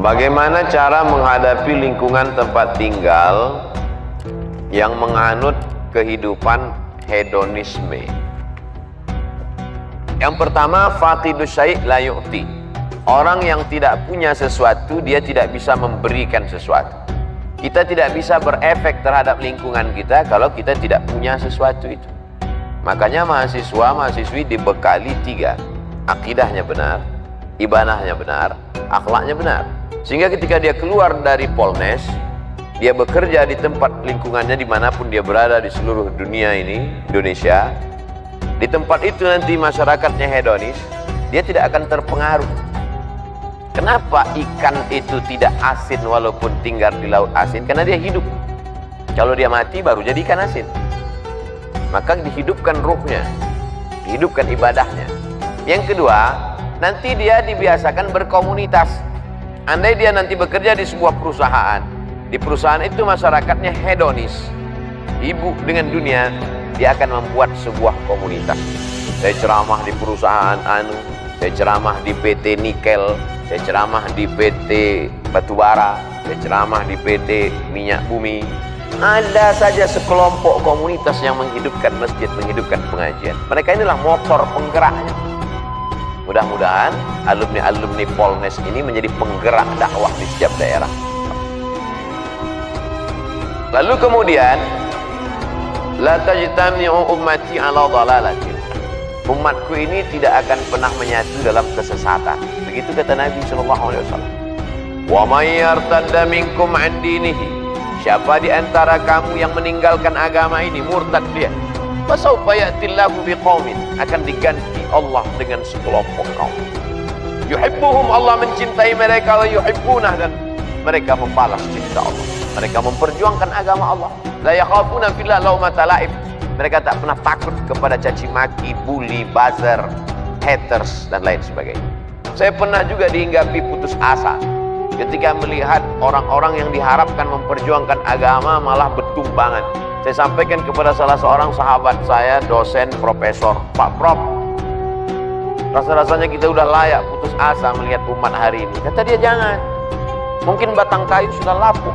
Bagaimana cara menghadapi lingkungan tempat tinggal yang menganut kehidupan hedonisme? Yang pertama, faqidus syai' la yu'ti. Orang yang tidak punya sesuatu, dia tidak bisa memberikan sesuatu. Kita tidak bisa berefek terhadap lingkungan kita kalau kita tidak punya sesuatu itu. Makanya mahasiswa-mahasiswi dibekali 3. Akidahnya benar, ibadahnya benar, akhlaknya benar. Sehingga ketika dia keluar dari Polnes, dia bekerja di tempat lingkungannya dimanapun dia berada di seluruh dunia ini, Indonesia. Di tempat itu nanti masyarakatnya hedonis, dia tidak akan terpengaruh. Kenapa ikan itu tidak asin walaupun tinggal di laut asin? Karena dia hidup. Kalau dia mati baru jadi ikan asin. Maka dihidupkan ruhnya, dihidupkan ibadahnya. Yang kedua, nanti dia dibiasakan berkomunitas. Andai dia nanti bekerja di sebuah perusahaan, di perusahaan itu masyarakatnya hedonis, sibuk dengan dunia, dia akan membuat sebuah komunitas. Saya ceramah di perusahaan saya ceramah di PT Nikel, saya ceramah di PT Batubara, saya ceramah di PT Minyak Bumi. Ada saja sekelompok komunitas yang menghidupkan masjid, menghidupkan pengajian. Mereka inilah motor penggeraknya. Mudah-mudahan alumni-alumni Polnes ini menjadi penggerak dakwah di setiap daerah. Lalu kemudian, la tajtami'u ummati 'ala dhalalatin. Umatku ini tidak akan pernah menyatu dalam kesesatan. Begitu kata Nabi sallallahu alaihi wasallam. Wa may yartadda minkum 'an dinihi. Siapa di antara kamu yang meninggalkan agama ini, murtad dia, fasawfa ya'tillahu biqaumin, akan diganti Allah dengan sekelompok kaum. Yuhibbuhum, Allah mencintai mereka, wa yuhibbunah, dan mereka membalas cinta Allah. Mereka memperjuangkan agama Allah. La yakhafuna fillah laumata laim. Mereka tak pernah takut kepada caci maki, bully, buzzer, haters dan lain sebagainya. Saya pernah juga dihinggapi putus asa ketika melihat orang-orang yang diharapkan memperjuangkan agama malah bertumbangan. Saya sampaikan kepada salah seorang sahabat saya, dosen, profesor, Pak Prof, rasa-rasanya kita udah layak putus asa melihat umat hari ini. Kata dia, jangan. Mungkin batang kayu sudah lapuk,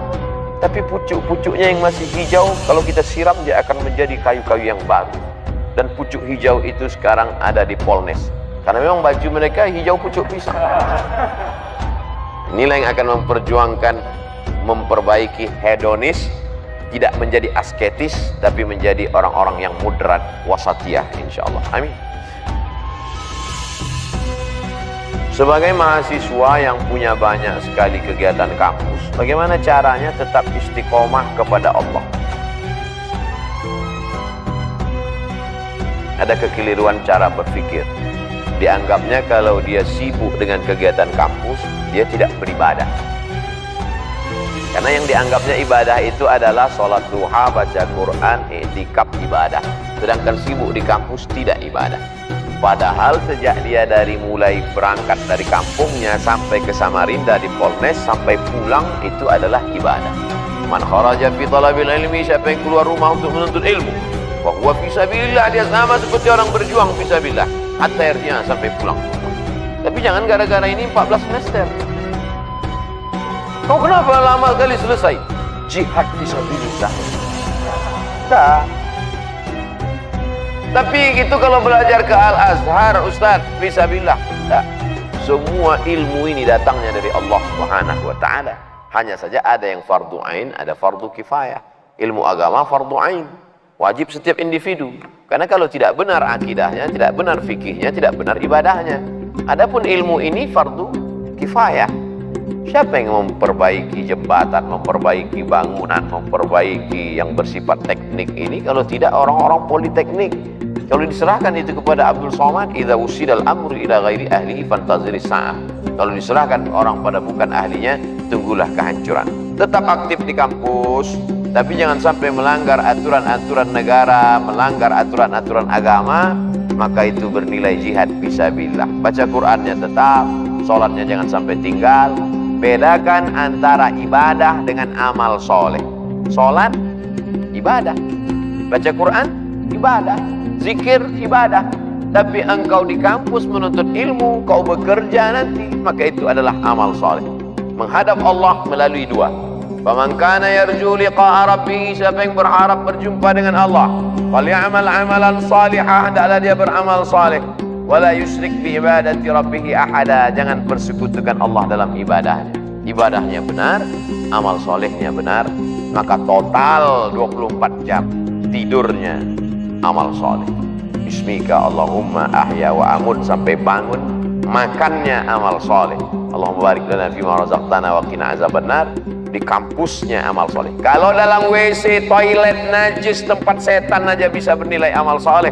tapi pucuk-pucuknya yang masih hijau, kalau kita siram dia akan menjadi kayu-kayu yang baru. Dan pucuk hijau itu sekarang ada di Polnes, karena memang baju mereka hijau pucuk pisang. Inilah yang akan memperjuangkan, memperbaiki hedonis, tidak menjadi asketis, tapi menjadi orang-orang yang moderat, wasatiyah, insyaallah. Amin. Sebagai mahasiswa yang punya banyak sekali kegiatan kampus, bagaimana caranya tetap istiqomah kepada Allah? Ada kekeliruan cara berpikir. Dianggapnya kalau dia sibuk dengan kegiatan kampus, dia tidak beribadah. Karena yang dianggapnya ibadah itu adalah sholat duha, baca Quran, i'tikaf, ibadah. Sedangkan sibuk di kampus tidak ibadah. Padahal sejak dia dari mulai berangkat dari kampungnya sampai ke Samarinda di Polnes sampai pulang itu adalah ibadah. Man kharaja fi talabil ilmi, siapa yang keluar rumah untuk menuntut ilmu, wa huwa fi sabilillah, dia sama seperti orang berjuang fi sabilillah hatta yarji'a, sampai pulang. Tapi jangan gara-gara ini 14 semester. Kau kenapa lama kali selesai? Jihad fi sabilillah. Tak. Tapi itu kalau belajar ke Al-Azhar, Ustaz, fisabilillah. Tak. Semua ilmu ini datangnya dari Allah Subhanahu wa taala. Hanya saja ada yang fardu ain, ada fardu kifayah. Ilmu agama fardu ain, wajib setiap individu. Karena kalau tidak benar akidahnya, tidak benar fikihnya, tidak benar ibadahnya. Adapun ilmu ini fardu kifayah. Siapa yang memperbaiki jembatan, memperbaiki bangunan, memperbaiki yang bersifat teknik ini kalau tidak orang-orang politeknik? Kalau diserahkan itu kepada Abdul Somad, idza usidal amru ila ghairi ahlihi fantaziris sa'ah. Kalau diserahkan orang pada bukan ahlinya, tunggulah kehancuran. Tetap aktif di kampus, tapi jangan sampai melanggar aturan-aturan negara, melanggar aturan-aturan agama, maka itu bernilai jihad fisabilillah. Baca Qur'annya tetap, sholatnya jangan sampai tinggal. Bedakan antara ibadah dengan amal soleh. Sholat, ibadah. Baca Quran, ibadah. Zikir, ibadah. Tapi engkau di kampus menuntut ilmu, kau bekerja nanti, maka itu adalah amal soleh. menghadap Allah melalui dua. Faman kana yarju liqa'a rabbih, siapa yang berharap berjumpa dengan Allah, falyamal amalan salihah, hendaklah dia beramal saleh, wala yusyrik bi ibadati rabbih ahada, jangan persekutukan Allah dalam ibadahnya. Ibadahnya benar, amal solehnya benar, maka total 24 jam tidurnya amal soleh. Bismika Allahumma ahya wa amut, sampai bangun makannya amal soleh. Allahumma barik lana fima razaqtana wa qina azabannar. Di kampusnya amal soleh. Kalau dalam WC, toilet najis, tempat setan aja bisa bernilai amal soleh.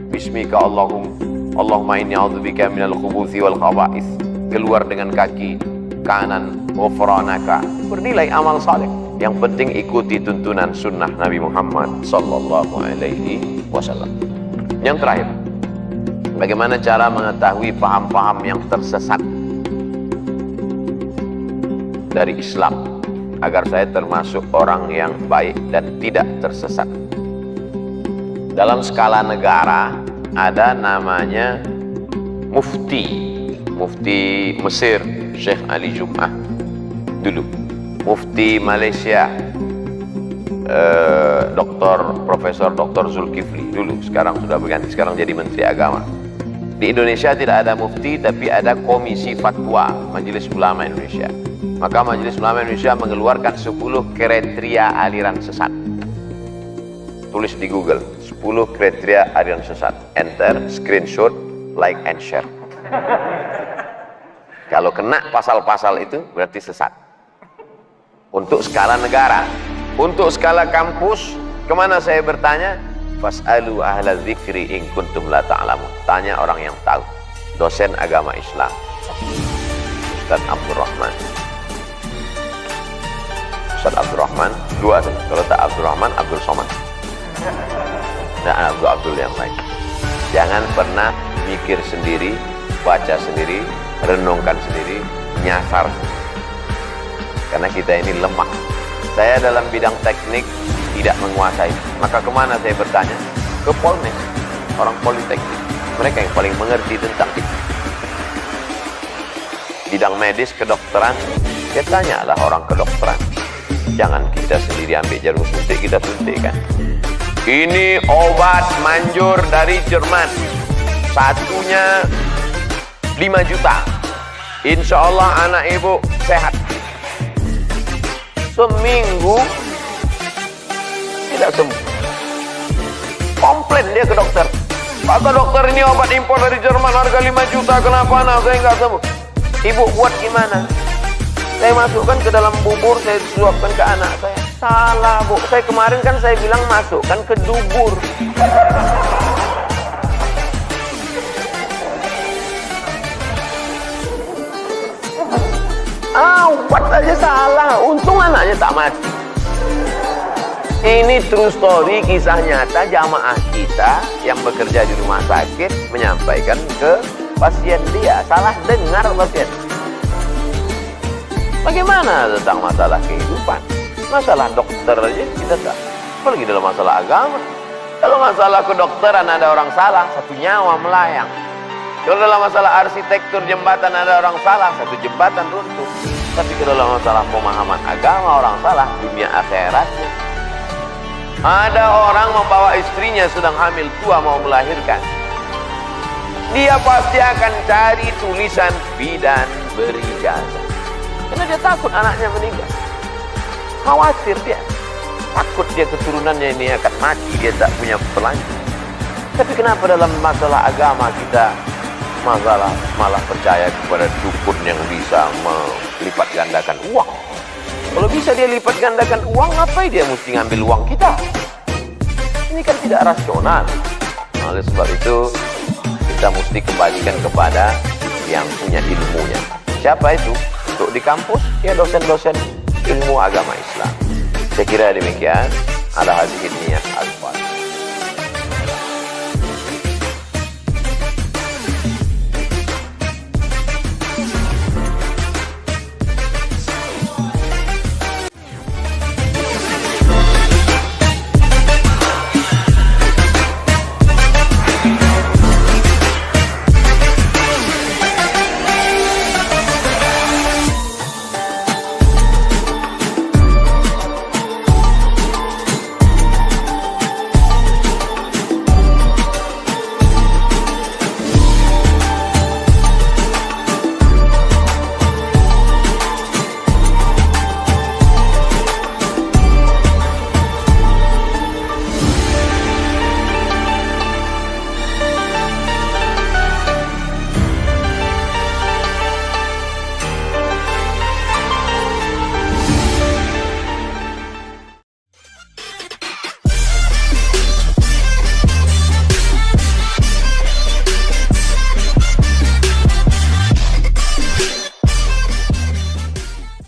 Bismika Allahumma inni a'udzubika minal khubuthi wal khaba'ith. Keluar dengan kaki kanan, ghufranaka, bernilai amal soleh. Yang penting ikuti tuntunan sunnah Nabi Muhammad sallallahu alaihi wasallam. Yang terakhir, bagaimana cara mengetahui paham-paham yang tersesat dari Islam, agar saya termasuk orang yang baik dan tidak tersesat. Dalam skala negara ada namanya mufti Mesir Syekh Ali Jum'ah dulu, mufti Malaysia Profesor Dr. Zulkifli dulu, sekarang sudah berganti, sekarang jadi Menteri Agama. Di Indonesia tidak ada mufti, tapi ada Komisi Fatwa Majelis Ulama Indonesia. Maka Majelis Ulama Indonesia mengeluarkan 10 kriteria aliran sesat. Tulis di Google 10 kriteria aliran sesat, enter, screenshot, like and share. Kalau kena pasal-pasal itu berarti sesat. Untuk skala negara. Untuk skala kampus, kemana saya bertanya? Fas'alu ahla dzikri in kuntum la ta'lamun. Tanya orang yang tahu. Dosen agama Islam Ustaz Abdurrahman. Ustaz Abdurrahman, dua saja. Kalau tak Abdurrahman, Abdul Somad. Nah, Abdul yang lain. Jangan pernah mikir sendiri, baca sendiri, renungkan sendiri, nyasar sendiri. Karena kita ini lemah. Saya dalam bidang teknik tidak menguasai. Maka kemana saya bertanya? Ke Polmes, orang politeknik. Mereka yang paling mengerti tentang itu. Bidang medis, kedokteran, saya tanyalah orang kedokteran. Jangan kita sendiri ambil jarum suntik, kita suntikkan. Ini obat manjur dari Jerman, satunya 5 juta. Insya Allah anak ibu sehat. Seminggu tidak sembuh. Komplain dia ke dokter. Kata dokter, ini obat impor dari Jerman, harga 5 juta, kenapa anak saya nggak sembuh? Ibu buat gimana? Saya masukkan ke dalam bubur, saya suapkan ke anak saya. Salah, Bu. Saya kemarin kan saya bilang masukkan ke dubur. Buat aja salah. Untung anaknya tak mati. Ini true story, kisah nyata jamaah kita yang bekerja di rumah sakit menyampaikan ke pasien dia. Salah dengar pasien. Bagaimana tentang masalah kehidupan? Masalah dokter aja kita tak. Apalagi dalam masalah agama. Kalau masalah kedokteran ada orang salah, satu nyawa melayang. Kalau dalam masalah arsitektur jembatan ada orang salah, satu jembatan runtuh. Tapi kalau dalam masalah pemahaman agama orang salah, dunia akhiratnya. Ada orang membawa istrinya sedang hamil tua mau melahirkan. Dia pasti akan cari tulisan bidan berijazah. Karena dia takut anaknya meninggal. Khawatir dia. Takut dia keturunannya ini akan mati, dia tak punya pelanjut. Tapi kenapa dalam masalah agama kita malah percaya kepada dukun yang bisa melipat gandakan uang? Kalau bisa dia lipat gandakan uang, ngapain dia mesti ngambil uang kita? Ini kan tidak rasional. Oleh sebab itu kita mesti kembalikan kepada yang punya ilmunya. Siapa itu? Untuk di kampus, ya dosen-dosen ilmu agama Islam. Saya kira demikian. Ala hadirin niat.